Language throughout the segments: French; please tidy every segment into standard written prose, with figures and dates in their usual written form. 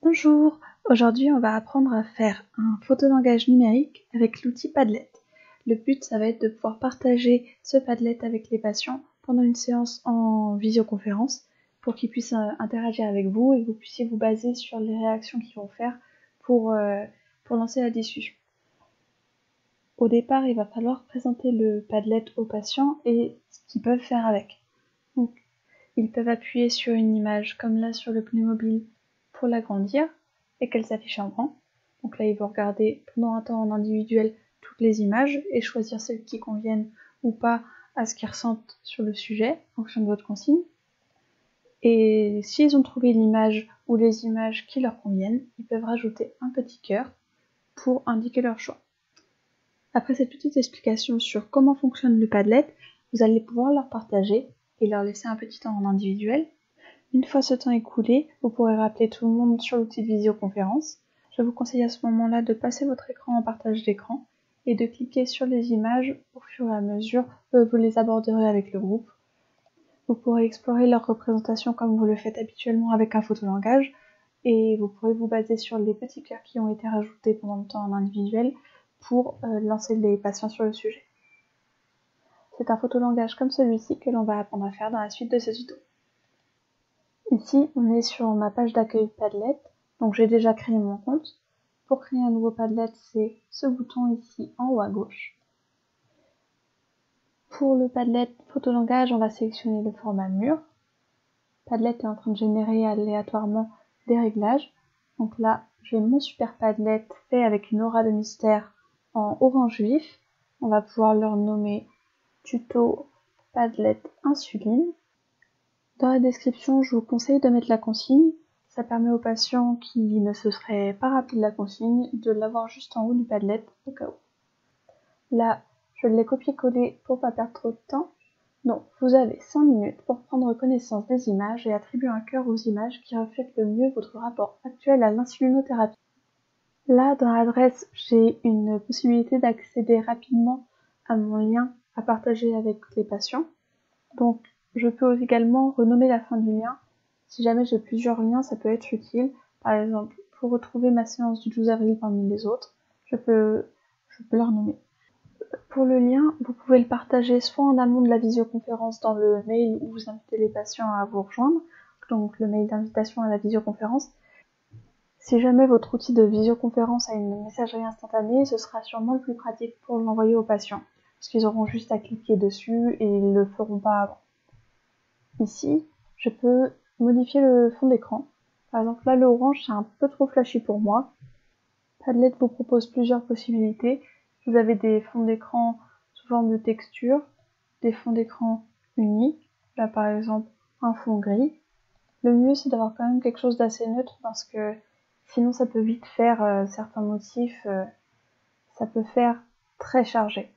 Bonjour, aujourd'hui on va apprendre à faire un photolangage numérique avec l'outil Padlet. Le but ça va être de pouvoir partager ce Padlet avec les patients pendant une séance en visioconférence pour qu'ils puissent interagir avec vous et que vous puissiez vous baser sur les réactions qu'ils vont faire pour lancer la discussion. Au départ, il va falloir présenter le Padlet aux patients et ce qu'ils peuvent faire avec. Donc, ils peuvent appuyer sur une image comme là sur le Playmobil pour l'agrandir et qu'elle s'affiche en grand. Donc là, ils vont regarder pendant un temps en individuel toutes les images et choisir celles qui conviennent ou pas à ce qu'ils ressentent sur le sujet en fonction de votre consigne. Et s'ils ont trouvé l'image ou les images qui leur conviennent, ils peuvent rajouter un petit cœur pour indiquer leur choix. Après cette petite explication sur comment fonctionne le Padlet, vous allez pouvoir leur partager et leur laisser un petit temps en individuel. Une fois ce temps écoulé, vous pourrez rappeler tout le monde sur l'outil de visioconférence. Je vous conseille à ce moment-là de passer votre écran en partage d'écran et de cliquer sur les images au fur et à mesure que vous les aborderez avec le groupe. Vous pourrez explorer leur représentation comme vous le faites habituellement avec un photolangage et vous pourrez vous baser sur les petits cœurs qui ont été rajoutés pendant le temps en individuel pour lancer les patients sur le sujet. C'est un photolangage comme celui-ci que l'on va apprendre à faire dans la suite de ce tuto. Ici, on est sur ma page d'accueil Padlet, donc j'ai déjà créé mon compte. Pour créer un nouveau Padlet, c'est ce bouton ici en haut à gauche. Pour le Padlet photolangage, on va sélectionner le format mur. Padlet est en train de générer aléatoirement des réglages. Donc là, j'ai mon super Padlet fait avec une aura de mystère en orange vif. On va pouvoir le nommer tuto Padlet insuline. Dans la description, je vous conseille de mettre la consigne. Ça permet aux patients qui ne se seraient pas rappelés de la consigne de l'avoir juste en haut du Padlet au cas où. Là, je l'ai copié-collé pour pas perdre trop de temps. Donc, vous avez 5 minutes pour prendre connaissance des images et attribuer un cœur aux images qui reflètent le mieux votre rapport actuel à l'insulinothérapie. Là, dans l'adresse, j'ai une possibilité d'accéder rapidement à mon lien à partager avec les patients. Donc, je peux également renommer la fin du lien. Si jamais j'ai plusieurs liens, ça peut être utile. Par exemple, pour retrouver ma séance du 12 avril parmi les autres, je peux la renommer. Pour le lien, vous pouvez le partager soit en amont de la visioconférence dans le mail où vous invitez les patients à vous rejoindre, donc le mail d'invitation à la visioconférence. Si jamais votre outil de visioconférence a une messagerie instantanée, ce sera sûrement le plus pratique pour l'envoyer aux patients, parce qu'ils auront juste à cliquer dessus et ils ne le feront pas avant. Ici, je peux modifier le fond d'écran. Par exemple, là, le orange, c'est un peu trop flashy pour moi. Padlet vous propose plusieurs possibilités. Vous avez des fonds d'écran sous forme de texture, des fonds d'écran uniques. Là, par exemple, un fond gris. Le mieux, c'est d'avoir quand même quelque chose d'assez neutre parce que sinon, ça peut vite faire certains motifs. Ça peut faire très chargé.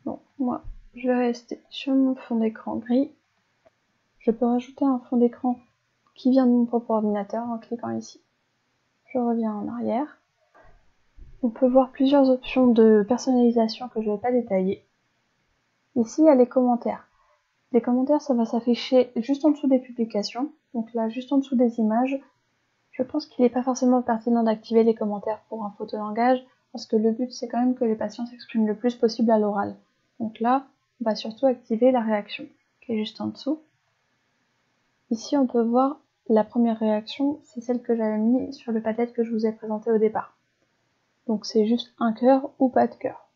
Donc, moi, je vais rester sur mon fond d'écran gris. Je peux rajouter un fond d'écran qui vient de mon propre ordinateur en cliquant ici. Je reviens en arrière. On peut voir plusieurs options de personnalisation que je ne vais pas détailler. Ici, il y a les commentaires. Les commentaires, ça va s'afficher juste en dessous des publications. Donc là, juste en dessous des images. Je pense qu'il n'est pas forcément pertinent d'activer les commentaires pour un photolangage parce que le but, c'est quand même que les patients s'expriment le plus possible à l'oral. Donc là, on va surtout activer la réaction qui est juste en dessous. Ici, on peut voir la première réaction, c'est celle que j'avais mis sur le Padlet que je vous ai présenté au départ. Donc c'est juste un cœur ou pas de cœur.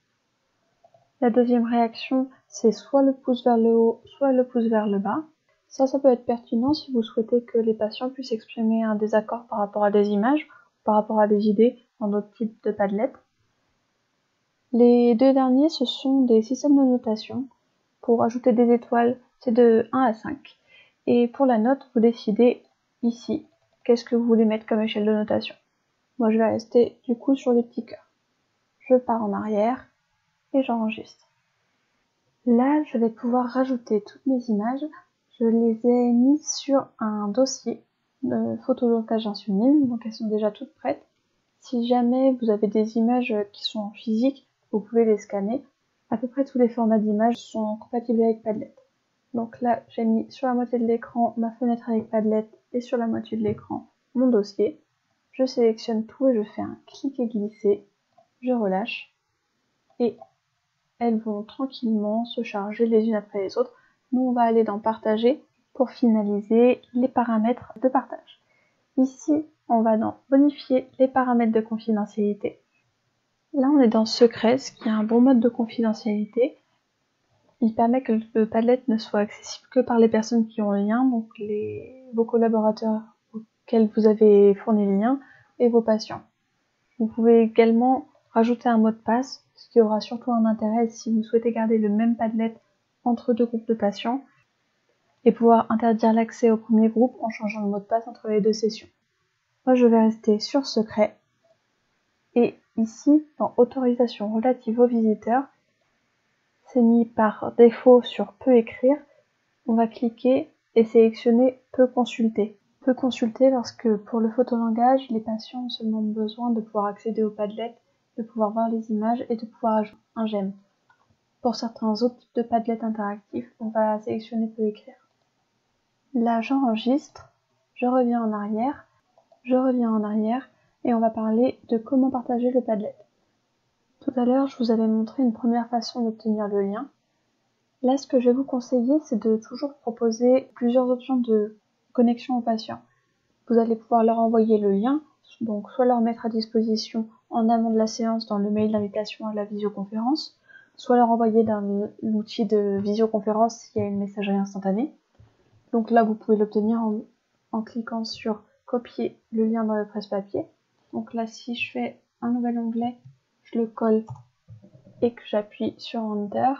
La deuxième réaction, c'est soit le pouce vers le haut, soit le pouce vers le bas. Ça peut être pertinent si vous souhaitez que les patients puissent exprimer un désaccord par rapport à des images, par rapport à des idées dans d'autres types de Padlet. Les deux derniers, ce sont des systèmes de notation. Pour ajouter des étoiles, c'est de 1 à 5. Et pour la note, vous décidez ici, qu'est-ce que vous voulez mettre comme échelle de notation. Moi, je vais rester du coup sur les petits cœurs. Je pars en arrière et j'enregistre. Là, je vais pouvoir rajouter toutes mes images. Je les ai mises sur un dossier de photolangage insuline, donc elles sont déjà toutes prêtes. Si jamais vous avez des images qui sont en physique, vous pouvez les scanner. À peu près tous les formats d'images sont compatibles avec Padlet. Donc là, j'ai mis sur la moitié de l'écran ma fenêtre avec Padlet et sur la moitié de l'écran mon dossier. Je sélectionne tout et je fais un clic et glisser, je relâche et elles vont tranquillement se charger les unes après les autres. Nous, on va aller dans Partager pour finaliser les paramètres de partage. Ici, on va dans Bonifier les paramètres de confidentialité. Là, on est dans Secret, ce qui est un bon mode de confidentialité. Il permet que le Padlet ne soit accessible que par les personnes qui ont le lien, donc vos collaborateurs auxquels vous avez fourni le lien et vos patients. Vous pouvez également rajouter un mot de passe, ce qui aura surtout un intérêt si vous souhaitez garder le même Padlet entre deux groupes de patients et pouvoir interdire l'accès au premier groupe en changeant le mot de passe entre les deux sessions. Moi, je vais rester sur Secret et ici, dans Autorisation relative aux visiteurs, c'est mis par défaut sur Peu écrire. On va cliquer et sélectionner Peu consulter. Peu consulter parce que pour le photolangage, les patients ont seulement besoin de pouvoir accéder au Padlet, de pouvoir voir les images et de pouvoir ajouter un j'aime. Pour certains autres types de Padlet interactifs, on va sélectionner Peu écrire. Là, j'enregistre, je reviens en arrière et on va parler de comment partager le Padlet. Tout à l'heure, je vous avais montré une première façon d'obtenir le lien. Là, ce que je vais vous conseiller, c'est de toujours proposer plusieurs options de connexion aux patients. Vous allez pouvoir leur envoyer le lien, donc soit leur mettre à disposition en amont de la séance dans le mail d'invitation à la visioconférence, soit leur envoyer dans l'outil de visioconférence s'il y a une messagerie instantanée. Donc là, vous pouvez l'obtenir en cliquant sur copier le lien dans le presse-papier. Donc là, si je fais un nouvel onglet, je le colle et que j'appuie sur Enter,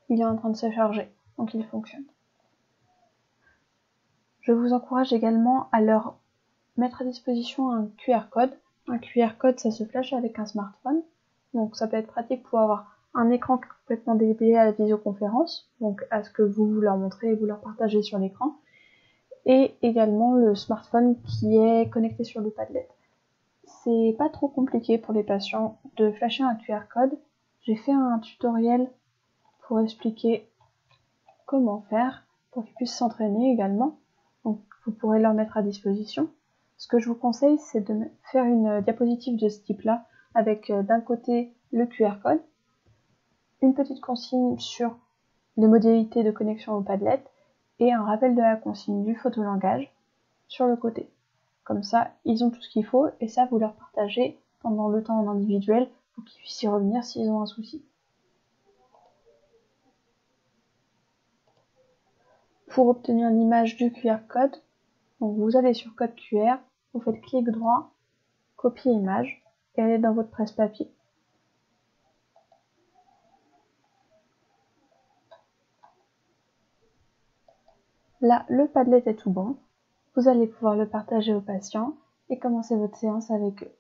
il est en train de se charger, donc il fonctionne. Je vous encourage également à leur mettre à disposition un QR code. Un QR code, ça se flash avec un smartphone, donc ça peut être pratique pour avoir un écran complètement dédié à la visioconférence, donc à ce que vous leur montrez et vous leur partagez sur l'écran, et également le smartphone qui est connecté sur le Padlet. C'est pas trop compliqué pour les patients de flasher un QR code. J'ai fait un tutoriel pour expliquer comment faire, pour qu'ils puissent s'entraîner également. Donc vous pourrez leur mettre à disposition. Ce que je vous conseille, c'est de faire une diapositive de ce type-là, avec d'un côté le QR code, une petite consigne sur les modalités de connexion au Padlet, et un rappel de la consigne du photolangage sur le côté. Comme ça, ils ont tout ce qu'il faut, et ça, vous leur partagez pendant le temps en individuel pour qu'ils puissent y revenir s'ils ont un souci. Pour obtenir l'image du QR code, donc vous allez sur Code QR, vous faites clic droit, copier image, et elle est dans votre presse-papier. Là, le Padlet est tout bon. Vous allez pouvoir le partager aux patients et commencer votre séance avec eux.